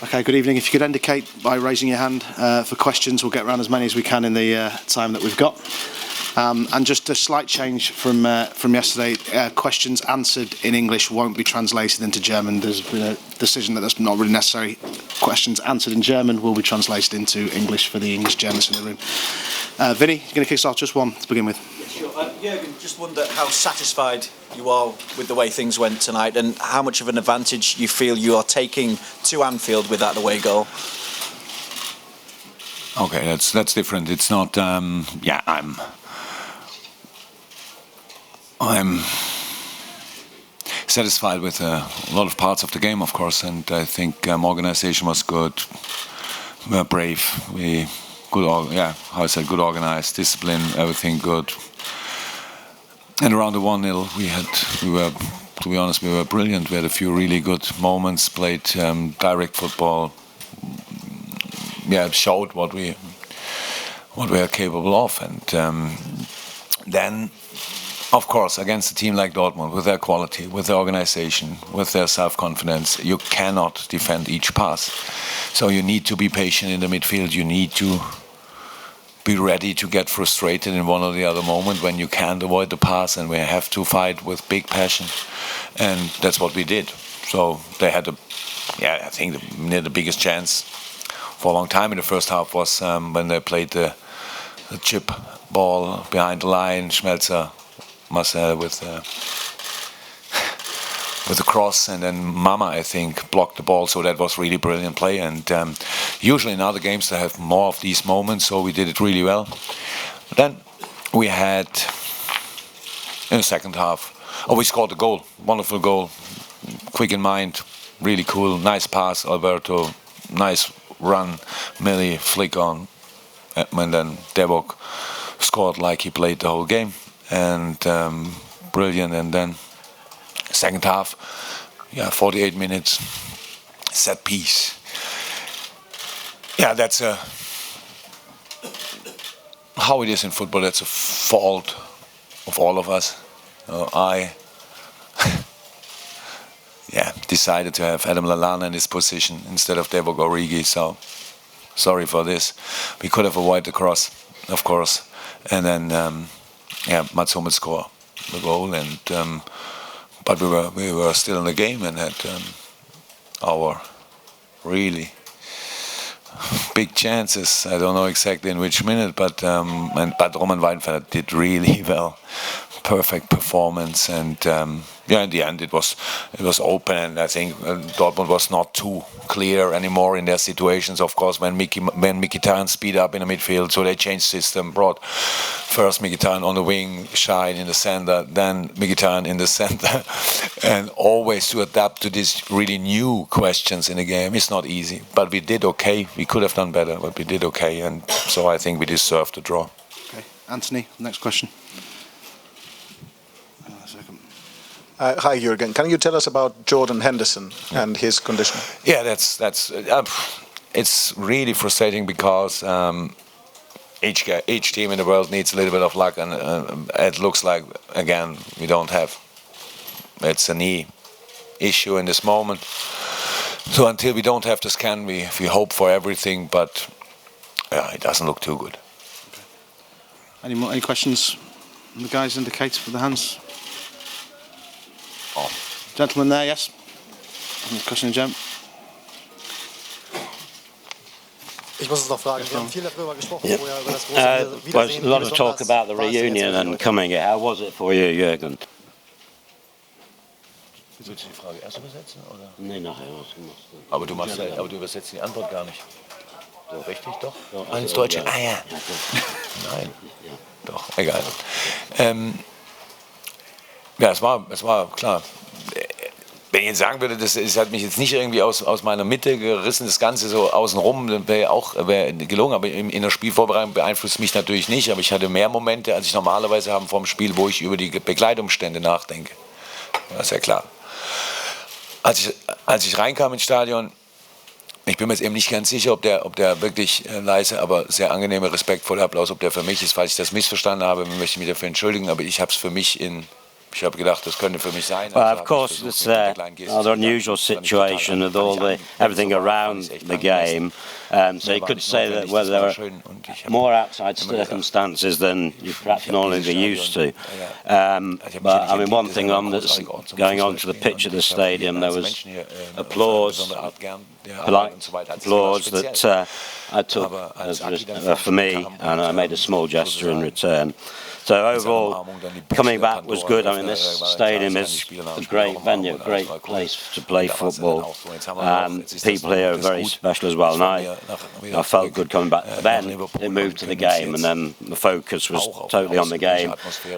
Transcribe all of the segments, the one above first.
Okay, good evening. If you could indicate by raising your hand for questions, we'll get around as many as we can in the time that we've got. And just a slight change from yesterday. Questions answered in English won't be translated into German. There's been a decision that that's not really necessary. Questions answered in German will be translated into English for the English journalists in the room. Vinny, you're going to kick us off. Just one to begin with. Sure. Jürgen, just wonder how satisfied you are with the way things went tonight, and how much of an advantage you feel you are taking to Anfield with that away goal. Okay, that's different. It's not. I'm satisfied with a lot of parts of the game, of course, and I think organization was good. We were brave. Good organized, discipline, everything good. And around the 1-0, we were, to be honest, we were brilliant. We had a few really good moments, played direct football. Showed what we are capable of, and then, of course, against a team like Dortmund, with their quality, with their organization, with their self-confidence, you cannot defend each pass. So you need to be patient in the midfield. You need to be ready to get frustrated in one or the other moment when you can't avoid the pass, and we have to fight with big passion, and that's what we did. So they had I think the biggest chance for a long time in the first half was when they played the chip ball behind the line, Schmelzer, Marcel with the cross, and then Mama, I think, blocked the ball. So that was really brilliant play. And usually in other games they have more of these moments, so we did it really well. But then we had, in the second half, we scored a goal, wonderful goal, quick in mind, really cool, nice pass, Alberto, nice run, Millie, flick on, and then Devok scored like he played the whole game, and brilliant. And then second half, 48 minutes, set piece. That's how it is in football. That's a fault of all of us. I decided to have Adam Lallana in this position instead of Devok Origi, so sorry for this. We could have avoided the cross, of course, and then Mats Hummels score the goal, and but we were still in the game and had our really big chances. I don't know exactly in which minute, but Roman Weidenfeller did really well. Perfect performance, and in the end it was open, and I think Dortmund was not too clear anymore in their situations. Of course, when Mkhitaryan speed up in the midfield, so they changed system, brought first Mkhitaryan on the wing, Shine in the center, then Mkhitaryan in the center, and always to adapt to these really new questions in the game. It's not easy, but we did okay. We could have done better, but we did okay, and so I think we deserved the draw. Okay, Anthony, next question. Hi, Jürgen. Can you tell us about Jordan Henderson and his condition? Yeah, that's it's really frustrating because each team in the world needs a little bit of luck, and it looks like again we don't have. It's a knee issue in this moment. So until we don't have the scan, we hope for everything, but it doesn't look too good. Okay. Any questions? The guys indicate with the hands. Oh. Gentleman there, yes. Question in German. Ich muss es noch fragen. Wir haben viel darüber gesprochen vorher über das große Wiedersehen. Was a lot of talk about the reunion and coming. How was it for you, Jürgen? Willst du die Frage erst übersetzen, oder? Nee, nachher. Aber du übersetzt die Antwort gar nicht. So, richtig, doch? Ins Deutsche. Ja. Ah ja. Nein. Ja. Doch, egal. Es war klar. Wenn ich jetzt sagen würde, das hat mich jetzt nicht irgendwie aus meiner Mitte gerissen, das Ganze so außenrum, wäre gelungen, aber in der Spielvorbereitung beeinflusst mich natürlich nicht, aber ich hatte mehr Momente, als ich normalerweise habe vor dem Spiel, wo ich über die Begleitumstände nachdenke. Das ist ja klar. Als ich reinkam ins Stadion, Ich bin mir jetzt eben nicht ganz sicher, ob der wirklich leise, aber sehr angenehme, respektvolle Applaus, ob der für mich ist. Falls ich das missverstanden habe, möchte ich mich dafür entschuldigen, aber ich habe es für mich ich habe gedacht, das könnte für mich sein. Well, of course, it's a rather unusual situation with everything around the game. So you could say that whether there are more outside circumstances than you perhaps normally be used to. But I mean, one thing that's going on to the pitch of the stadium, there was applause, polite applause that I took for me, and I made a small gesture in return. So overall, coming back was good. I mean, this stadium is a great venue, a great place to play football. People here are very special as well. And I felt good coming back. Then it moved to the game, and then the focus was totally on the game.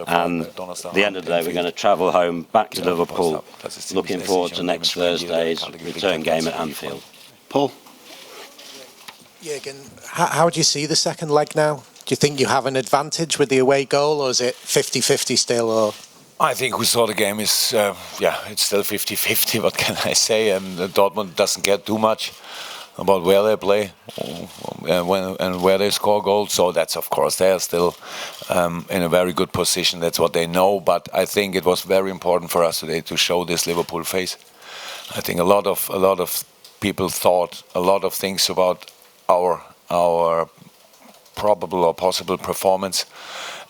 And at the end of the day, we're going to travel home back to Liverpool, looking forward to next Thursday's return game at Anfield. Paul? Jürgen, how do you see the second leg now? Do you think you have an advantage with the away goal, or is it 50-50 still? Or I think we saw the game is, it's still 50-50. What can I say? Dortmund doesn't get too much about where they play and where they score goals. So that's, of course, they are still in a very good position. That's what they know. But I think it was very important for us today to show this Liverpool face. I think a lot of people thought a lot of things about our probable or possible performance,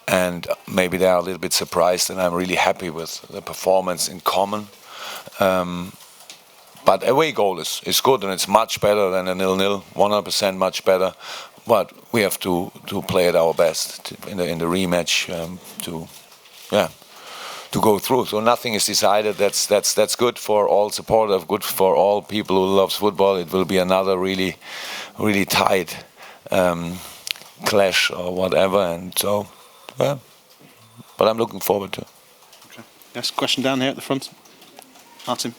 and maybe they are a little bit surprised, and I'm really happy with the performance in common. But away goal is good, and it's much better than a 0-0, 100% much better. But we have to play at our best in the rematch to go through. So nothing is decided. That's good for all supporters, good for all people who love football. It will be another really tight clash or whatever, and so but I'm looking forward to it. Okay. Yes, question down here at the front. Martin.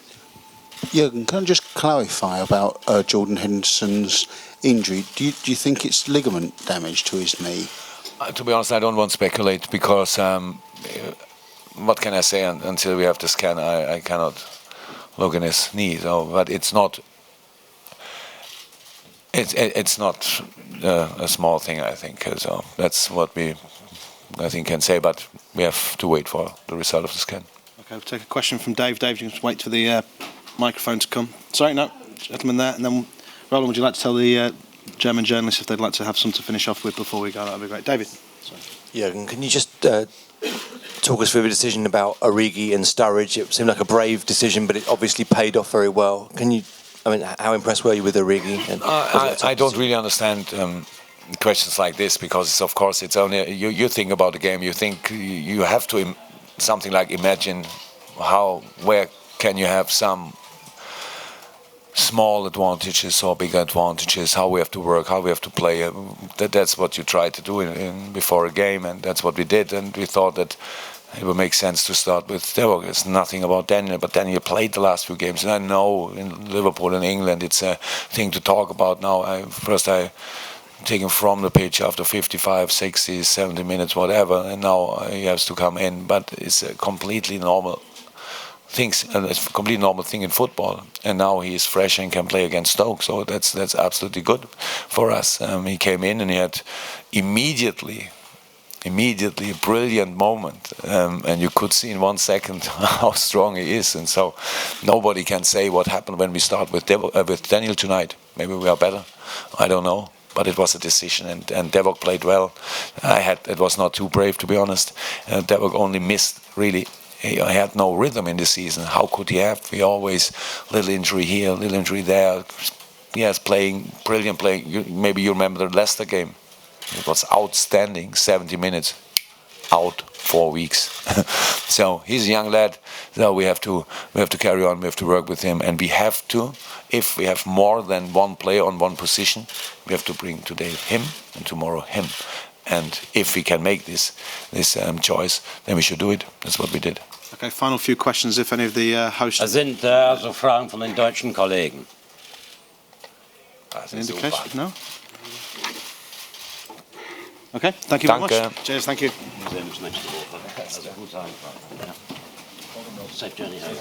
Jürgen, can I just clarify about Jordan Henderson's injury? Do you think it's ligament damage to his knee? To be honest, I don't want to speculate because what can I say until we have the scan? I cannot look in his knee. So, but it's not. It's not a small thing, I think. So that's what I think can say. But we have to wait for the result of the scan. Okay, we'll take a question from Dave. Dave, you can just wait for the microphone to come. Sorry, no, gentleman there. And then, Roland, would you like to tell the German journalists if they'd like to have some to finish off with before we go? That'd be great. David. Sorry. Jürgen, can you just talk us through the decision about Origi and Sturridge? It seemed like a brave decision, but it obviously paid off very well. How impressed were you with Origi? I don't really understand questions like this because, of course, it's only you think about the game. You think you have to something like imagine where can you have some small advantages or big advantages, how we have to work, how we have to play. That's what you try to do before a game, and that's what we did. And we thought that it would make sense to start with Dewar. It's nothing about Daniel, but Daniel played the last few games, and I know in Liverpool and England it's a thing to talk about now. I take him from the pitch after 55, 60, 70 minutes, whatever, and now he has to come in. But it's a completely normal things, and it's a completely normal thing in football. And now he is fresh and can play against Stoke, so that's absolutely good for us. He came in and he had immediately a brilliant moment, and you could see in 1 second how strong he is. And so nobody can say what happened when we start with Daniel tonight. Maybe we are better, I don't know, but it was a decision, and Devok played well. It was not too brave, to be honest. Devok only missed, really. He had no rhythm in the season. How could he have? He always little injury here, little injury there. Yes, brilliant playing. Maybe you remember the Leicester game. It was outstanding. 70 minutes, out 4 weeks. So he's a young lad. So we have to carry on. We have to work with him, and we have to. If we have more than one player on one position, we have to bring today him and tomorrow him. And if we can make this choice, then we should do it. That's what we did. Okay, final few questions, if any of the hosts... Sind also Fragen von den deutschen Kollegen? Indication? No? Okay, thank you very much. Cheers, thank you. Safe journey home.